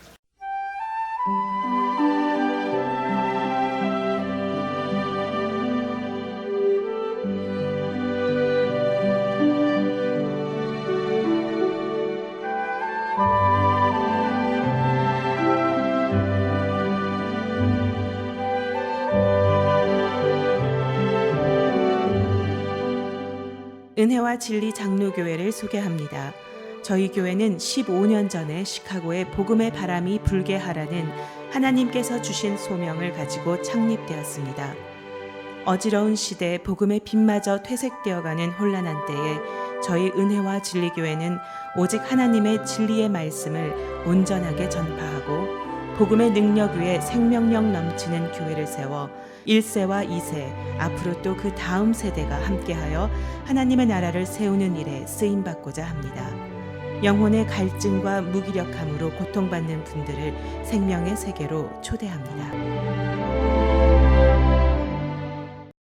은혜와 진리 장로교회를 소개합니다. 저희 교회는 15년 전에 시카고에 복음의 바람이 불게 하라는 하나님께서 주신 소명을 가지고 창립되었습니다. 어지러운 시대에 복음의 빛마저 퇴색되어가는 혼란한 때에 저희 은혜와 진리교회는 오직 하나님의 진리의 말씀을 온전하게 전파하고 복음의 능력 위에 생명력 넘치는 교회를 세워 1세와 2세, 앞으로 또 그 다음 세대가 함께하여 하나님의 나라를 세우는 일에 쓰임받고자 합니다. 영혼의 갈증과 무기력함으로 고통받는 분들을 생명의 세계로 초대합니다.